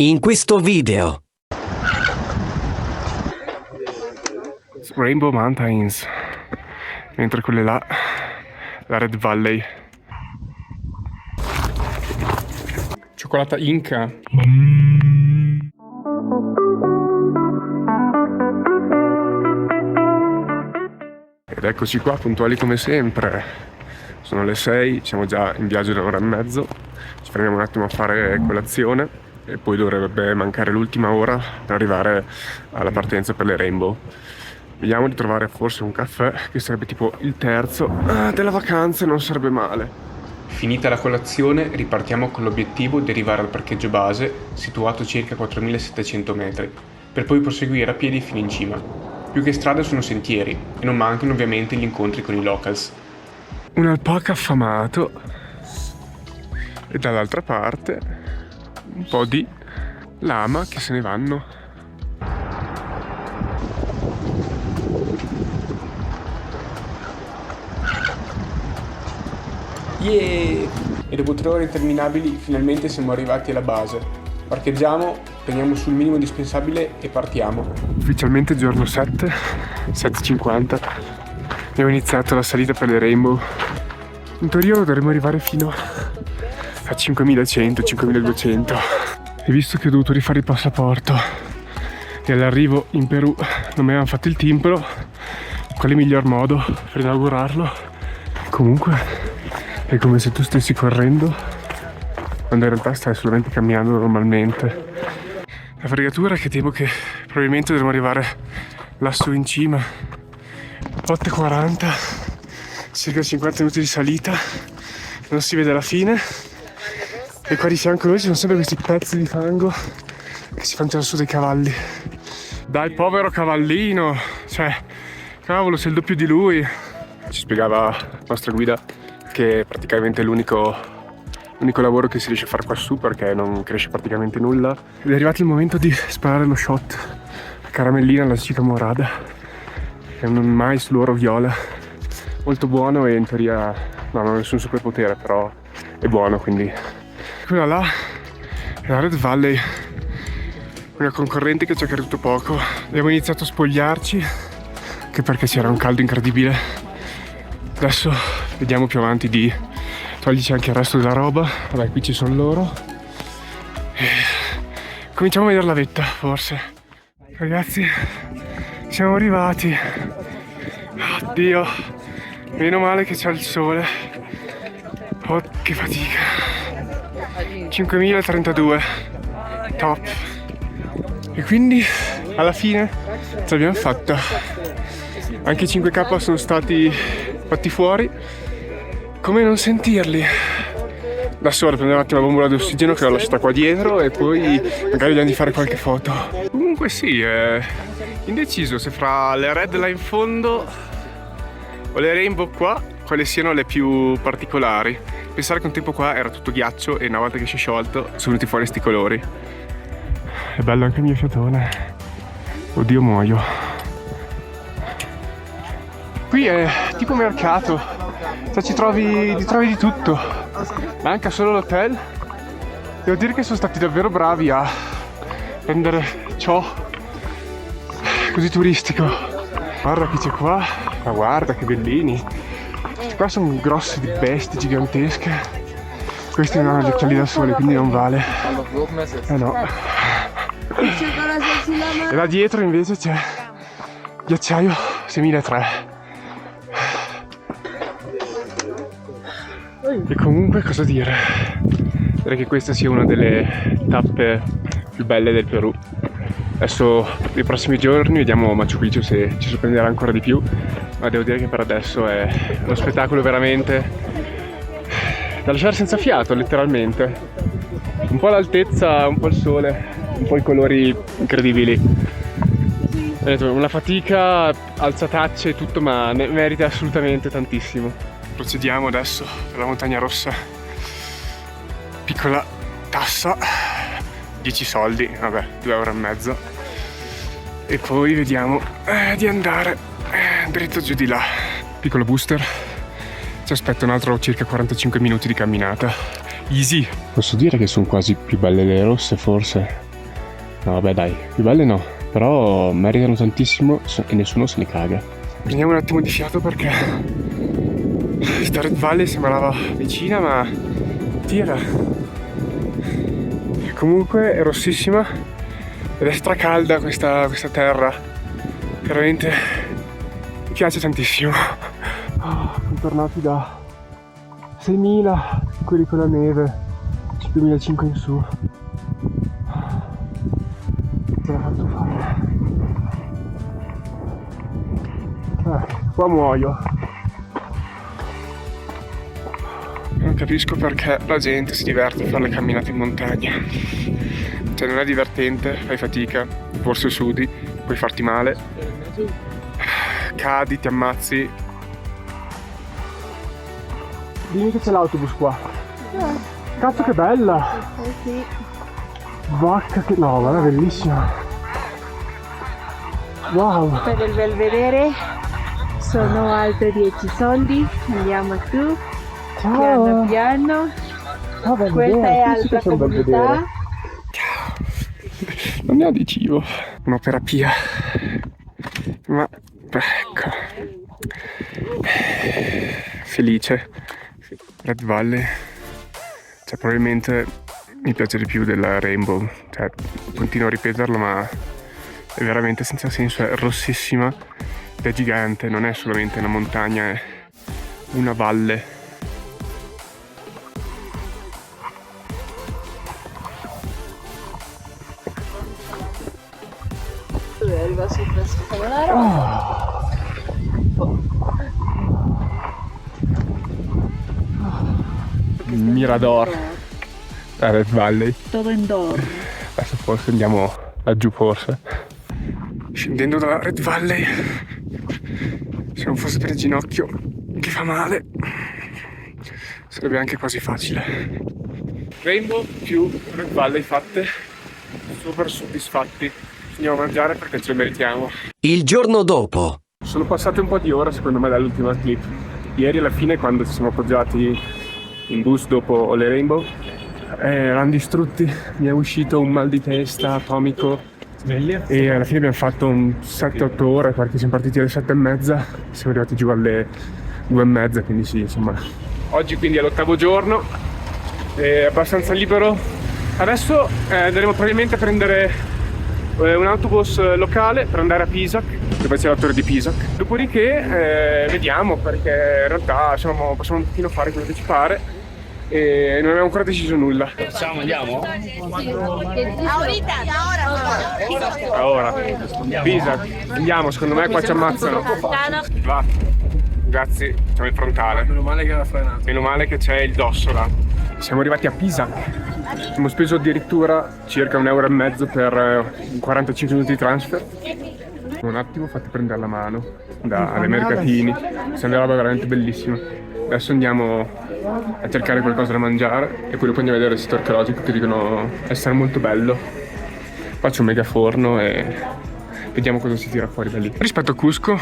In questo video. Rainbow Mountains, mentre quelle là, la Red Valley. Cioccolata Inca. Ed eccoci qua, puntuali come sempre. Sono le 6, siamo già in viaggio da un'ora e mezzo. Ci fermiamo un attimo a fare colazione e poi dovrebbe mancare l'ultima ora per arrivare alla partenza per le Rainbow. Vediamo di trovare forse un caffè, che sarebbe tipo il terzo della vacanza, non sarebbe male. Finita la colazione, ripartiamo con l'obiettivo di arrivare al parcheggio base, situato circa 4700 metri, per poi proseguire a piedi fino in cima. Più che strade sono sentieri, e non mancano ovviamente gli incontri con i locals. Un alpaca affamato, e dall'altra parte un po' di lama che se ne vanno. Yeah! E dopo 3 ore interminabili finalmente siamo arrivati alla base. Parcheggiamo, prendiamo sul minimo indispensabile e partiamo. Ufficialmente giorno 7, 7:50. Abbiamo iniziato la salita per le Rainbow. In teoria dovremmo arrivare fino a 5100, 5200. E visto che ho dovuto rifare il passaporto e all'arrivo in Perù non mi avevano fatto il timpano, qual è il miglior modo per inaugurarlo? Comunque è come se tu stessi correndo quando in realtà stai solamente camminando normalmente. La fregatura è che temo che probabilmente dovremo arrivare lassù in cima. 8:40, circa 50 minuti di salita, non si vede la fine. E qua di fianco a noi ci sono sempre questi pezzi di fango che si fanno tirare su dei cavalli. Dai, povero cavallino! Cioè, cavolo, sei il doppio di lui! Ci spiegava la nostra guida che praticamente è l'unico lavoro che si riesce a fare qua su, perché non cresce praticamente nulla. Ed è arrivato il momento di sparare lo shot. La caramellina alla chica morada. È un mais luoro viola. Molto buono e in teoria no, non ha nessun superpotere, però è buono, quindi. Quella là è la Red Valley, una concorrente che ci ha creduto poco. Abbiamo iniziato a spogliarci, anche perché c'era un caldo incredibile. Adesso vediamo più avanti di toglierci anche il resto della roba. Vabbè, qui ci sono loro. E cominciamo a vedere la vetta, forse. Ragazzi, siamo arrivati. Oddio, meno male che c'è il sole. Oh, che fatica. 5032, top. E quindi alla fine ce l'abbiamo fatta. Anche i 5K sono stati fatti fuori. Come non sentirli? Adesso vado a prendere un attimo la bombola di ossigeno che l'ho lasciata qua dietro e poi magari vediamo di fare qualche foto. Comunque sì, è indeciso se fra le red là in fondo o le rainbow qua quali siano le più particolari. Pensare che un tempo qua era tutto ghiaccio e una volta che si è sciolto sono venuti fuori sti colori. È bello anche il mio fiatone. Oddio, muoio. Qui è tipo mercato, cioè ti trovi di tutto. Manca solo l'hotel. Devo dire che sono stati davvero bravi a rendere ciò così turistico. Guarda chi c'è qua, ma guarda che bellini. Qua sono grossi di bestie gigantesche. Questi non hanno gli occhiali da sole, quindi non vale. Eh no. E là dietro invece c'è ghiacciaio 6003. E comunque cosa dire? Direi che questa sia una delle tappe più belle del Perù. Adesso nei prossimi giorni vediamo Machu Picchu se ci sorprenderà ancora di più, ma devo dire che per adesso è uno spettacolo veramente da lasciare senza fiato, letteralmente. Un po' l'altezza, un po' il sole, un po' i colori incredibili. Una fatica, alzatacce e tutto, ma ne merita assolutamente tantissimo. Procediamo adesso per la montagna rossa. Piccola tassa, 10 soldi, vabbè, 2,5 euro. E poi vediamo di andare dritto giù di là. Piccolo booster. Ci aspetta un altro circa 45 minuti di camminata. Easy. Posso dire che sono quasi più belle le rosse, forse? No vabbè dai, più belle no, però meritano tantissimo e nessuno se ne caga. Prendiamo un attimo di fiato perché sta Red Valley sembrava vicina ma tira. Comunque è rossissima ed è stracalda questa terra, veramente mi piace tantissimo. Siamo tornati da 6.000, quelli con la neve, 5.500 in su. Ce l'ha fatto fare. Qua muoio. Non capisco perché la gente si diverte a fare le camminate in montagna. Cioè non è divertente, fai fatica, forse sudi, puoi farti male, cadi, ti ammazzi. Dimmi che c'è l'autobus qua. Cazzo che bella! Sì. Vacca che... no, guarda, è bellissima. Wow! Per il Belvedere sono altri 10 soldi, andiamo su, piano piano. Oh, Questa è altra comunità. Non ne ho di cibo. Un'opera pia. Ma ecco. Felice. Red Valley. Cioè probabilmente mi piace di più della Rainbow. Cioè continuo a ripeterlo ma è veramente senza senso. È rossissima ed è gigante. Non è solamente una montagna, è una valle. Arriva sul fresco Cavolaro. Mirador, la Red Valley. Todo indoor. Adesso forse andiamo laggiù forse. Scendendo dalla Red Valley, se non fosse per il ginocchio che fa male, sarebbe anche quasi facile. Rainbow più Red Valley fatte, super soddisfatti. Andiamo a mangiare perché ce lo meritiamo. Il giorno dopo. Sono passate un po' di ore secondo me dall'ultima clip. Ieri alla fine quando ci siamo appoggiati in bus dopo le Rainbow erano distrutti, mi è uscito un mal di testa atomico e alla fine abbiamo fatto un 7-8 ore perché siamo partiti alle 7:30, siamo arrivati giù alle 2:30, quindi sì, insomma. Oggi quindi è l'8º giorno, è abbastanza libero. Adesso andremo probabilmente a prendere un autobus locale per andare a Pisac, dove c'è la torre di Pisac. Dopodiché vediamo, perché in realtà possiamo un pochino fare quello che ci pare e non abbiamo ancora deciso nulla. Andiamo? Ora, Pisac, andiamo, secondo me qua ci ammazzano. Va, grazie, facciamo il frontale. Meno male che era frenato. Meno male che c'è il dosso là. Siamo arrivati a Pisac. Abbiamo speso addirittura circa 1,5 € per 45 minuti di transfer. Un attimo fatti prendere la mano dalle mercatini. Sembra una roba veramente bellissima. Adesso andiamo a cercare qualcosa da mangiare e poi dopo andiamo a vedere il sito archeologico che dicono essere molto bello. Faccio un mega forno e vediamo cosa si tira fuori da lì. Rispetto a Cusco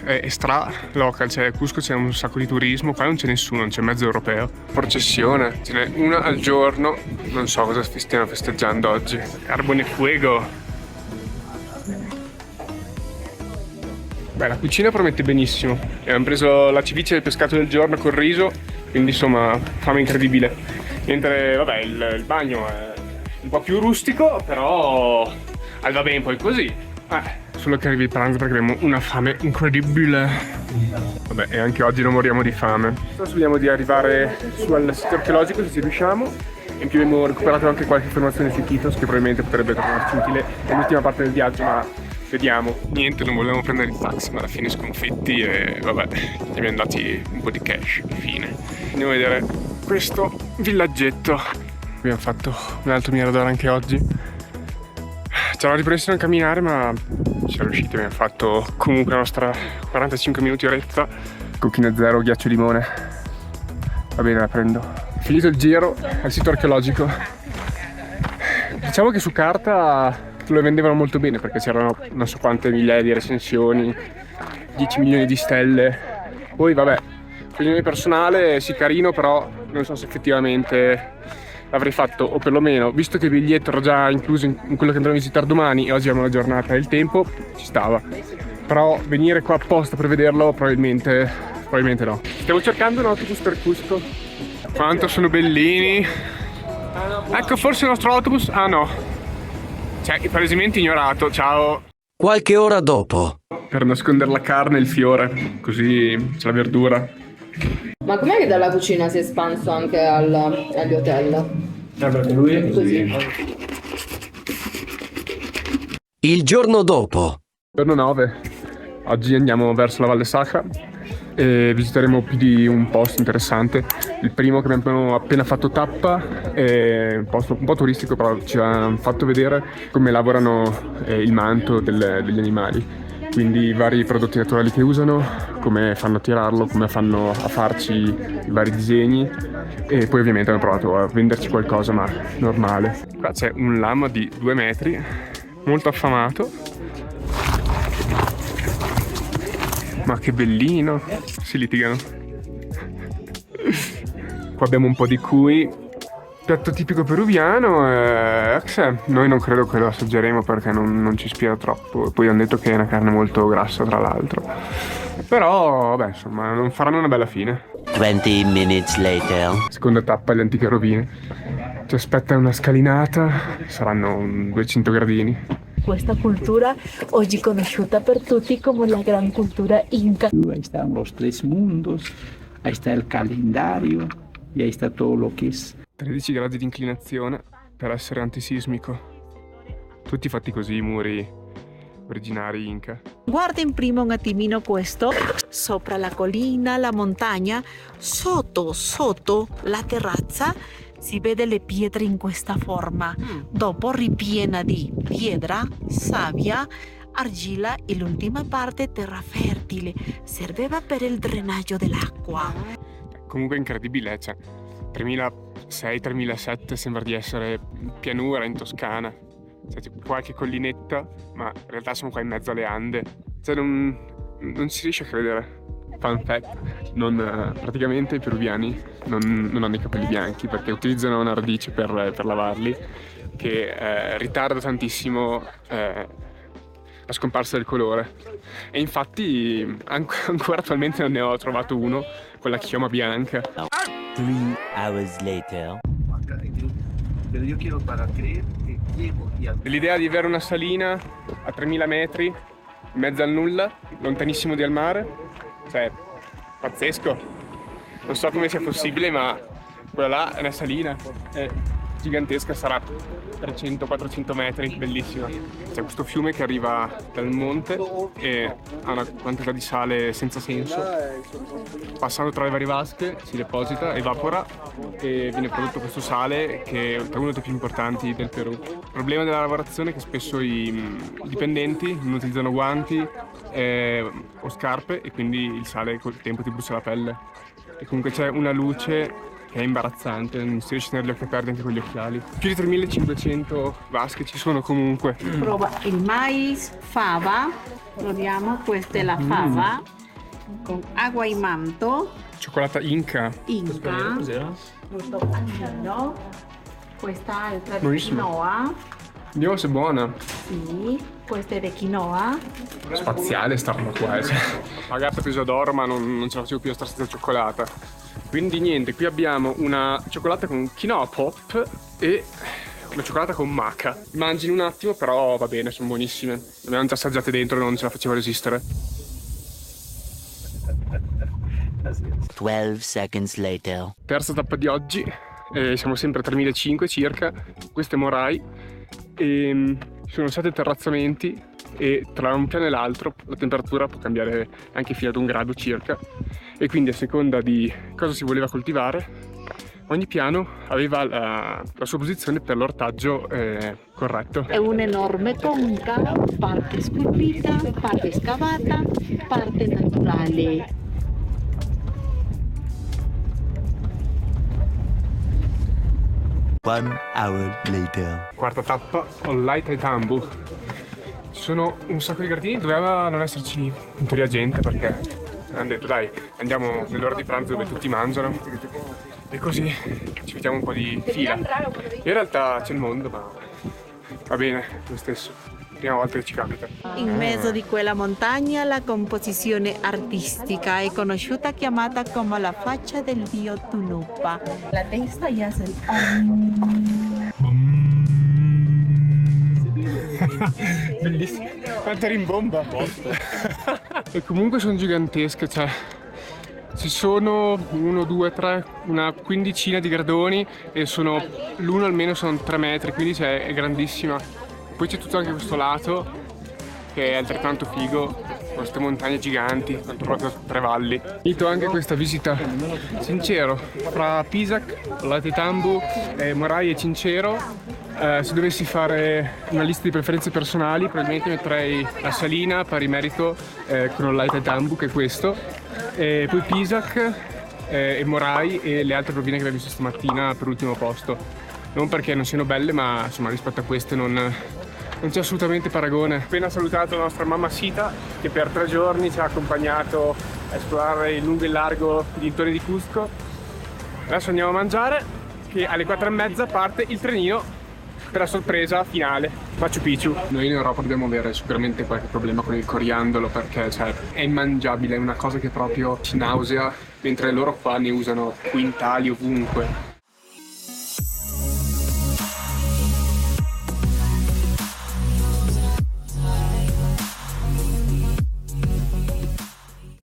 è stra local, cioè a Cusco c'è un sacco di turismo, qua non c'è nessuno, non c'è mezzo europeo. Processione, ce n'è una al giorno, non so cosa stiamo festeggiando oggi. Carbone fuego. Beh, la cucina promette benissimo. Abbiamo preso la ceviche del pescato del giorno col riso, quindi insomma fame incredibile. Mentre vabbè il bagno è un po' più rustico, però va bene poi così. Solo che arrivi il pranzo perché abbiamo una fame incredibile. Vabbè, e anche oggi non moriamo di fame. Adesso vediamo di arrivare su al sito archeologico se ci riusciamo. In più abbiamo recuperato anche qualche informazione su Iquitos che probabilmente potrebbe tornarci utile nell'ultima parte del viaggio, ma vediamo. Niente, non volevamo prendere il taxi, ma alla fine sconfitti e vabbè, gli abbiamo dati un po' di cash. Fine. Andiamo a vedere questo villaggetto. Abbiamo fatto un altro mirador anche oggi. Ci eravamo ripresi a camminare ma ci siamo riusciti, abbiamo fatto comunque la nostra 45 minuti oretta. Cucchine zero, ghiaccio limone. Va bene, la prendo. Finito il giro al sito archeologico. Diciamo che su carta lo vendevano molto bene perché c'erano non so quante migliaia di recensioni, 10 milioni di stelle. Poi vabbè, opinione personale, sì carino, però non so se effettivamente l'avrei fatto, o perlomeno, visto che il biglietto era già incluso in quello che andremo a visitare domani e oggi abbiamo la giornata e il tempo, ci stava. Però venire qua apposta per vederlo probabilmente no. Stiamo cercando un autobus per Cusco. Quanto sono bellini. Ecco, forse il nostro autobus. Ah no, cioè palesemente ignorato. Ciao. Qualche ora dopo. Per nascondere la carne e il fiore, così c'è la verdura. Ma com'è che dalla cucina si è espanso anche agli hotel? Perché lui è Così. Il giorno dopo. Giorno 9. Oggi andiamo verso la Valle Sacra e visiteremo più di un posto interessante. Il primo che abbiamo appena fatto tappa è un posto un po' turistico, però ci hanno fatto vedere come lavorano il manto degli animali. Quindi i vari prodotti naturali che usano, come fanno a tirarlo, come fanno a farci i vari disegni, e poi ovviamente hanno provato a venderci qualcosa, ma normale. Qua c'è un lama di 2 metri, molto affamato. Ma che bellino! Si litigano. Qua abbiamo un po' di cuy, piatto tipico peruviano. Noi non credo che lo assaggeremo perché non ci ispira troppo. Poi hanno detto che è una carne molto grassa, tra l'altro. Però, vabbè, insomma, non faranno una bella fine. 20 minutes later. Seconda tappa, le antiche rovine. Ci aspetta una scalinata, saranno 200 gradini. Questa cultura, oggi conosciuta per tutti come la gran cultura inca. Ahí están los 3 mundos, ahí está el calendario y ahí está todo lo que es. 13 gradi di inclinazione per essere antisismico. Tutti fatti così, i muri originari Inca. Guarda in prima un attimino questo, sopra la collina, la montagna, sotto la terrazza si vede le pietre in questa forma, dopo ripiena di pietra, sabbia, argilla e l'ultima parte terra fertile, serveva per il drenaggio dell'acqua. Comunque incredibile, cioè 3006-3007 sembra di essere pianura in Toscana, cioè c'è qualche collinetta, ma in realtà siamo qua in mezzo alle Ande, cioè non si riesce a credere. Fun fact, praticamente i peruviani non hanno i capelli bianchi perché utilizzano una radice per lavarli che ritarda tantissimo la scomparsa del colore. E infatti ancora attualmente non ne ho trovato uno con la chioma bianca. 3 hours later. L'idea di avere una salina a 3000 metri in mezzo al nulla, lontanissimo dal mare, cioè pazzesco. Non so come sia possibile, ma quella là è una salina, è gigantesca, sarà 300-400 metri, bellissima. C'è questo fiume che arriva dal monte e ha una quantità di sale senza senso. Passando tra le varie vasche si deposita, evapora e viene prodotto questo sale che è uno dei più importanti del Perù. Il problema della lavorazione è che spesso i dipendenti non utilizzano guanti o scarpe e quindi il sale col tempo ti brucia la pelle. E comunque c'è una luce che è imbarazzante, non si riesce a tenere gli occhi aperti anche con gli occhiali. Più di 3500 vasche ci sono comunque. Prova il mais, fava, proviamo, questa è la fava, con agua e manto, Cioccolata Inca. inca, molto panino, questa altra di Buonissimo. quinoa, Dio, se è buona. sì, questa è di quinoa, Spaziale sta roba qua, cioè. La gatta peso d'oro, ma non ce la facevo più a sta stessa cioccolata. Quindi niente, qui abbiamo una cioccolata con quinoa pop e una cioccolata con maca. Mangi in un attimo, però va bene, sono buonissime. Le abbiamo già assaggiate dentro e non ce la faceva resistere. 12 seconds later. Terza tappa di oggi, siamo sempre a 3500 circa. Questo è Morai e ci sono 7 terrazzamenti e tra un piano e l'altro la temperatura può cambiare anche fino ad 1 grado circa, e quindi a seconda di cosa si voleva coltivare ogni piano aveva la sua posizione per l'ortaggio corretto. È un'enorme conca, parte scolpita, parte scavata, parte naturale. One hour later. Quarta tappa, Ollai Taitambu. Ci sono un sacco di gradini, doveva non esserci in teoria gente perché hanno detto dai, andiamo nell'ora di pranzo dove tutti mangiano. E così ci mettiamo un po' di fila. In realtà c'è il mondo, ma va bene lo stesso. Prima volta che ci capita. In mezzo di quella montagna la composizione artistica è conosciuta chiamata come la faccia del dio Tunupa. La testa gli hace il Bellissimo. Quanta rimbomba. E comunque sono gigantesche, cioè ci sono 1, 2, 3, una quindicina di gradoni e l'uno almeno sono 3 metri, quindi è grandissima. Poi c'è tutto anche questo lato che è altrettanto figo, con queste montagne giganti, proprio 3 valli. Finito anche questa visita Cincero, fra Pisac, Latte Tambu, Morai e Cincero. Se dovessi fare una lista di preferenze personali, probabilmente metterei la Salina, pari merito, con Latte Tambu, che è questo, e poi Pisac e Morai e le altre rovine che abbiamo visto stamattina per ultimo posto. Non perché non siano belle, ma insomma rispetto a queste non c'è assolutamente paragone. Ho appena salutato la nostra mamma Sita, che per 3 giorni ci ha accompagnato a esplorare il lungo e il largo di dintorni di Cusco. Adesso andiamo a mangiare, che alle 4:30 parte il trenino per la sorpresa finale, Machu Picchu. Noi in Europa dobbiamo avere sicuramente qualche problema con il coriandolo, perché è immangiabile, è una cosa che proprio ci nausea, mentre loro qua ne usano quintali ovunque.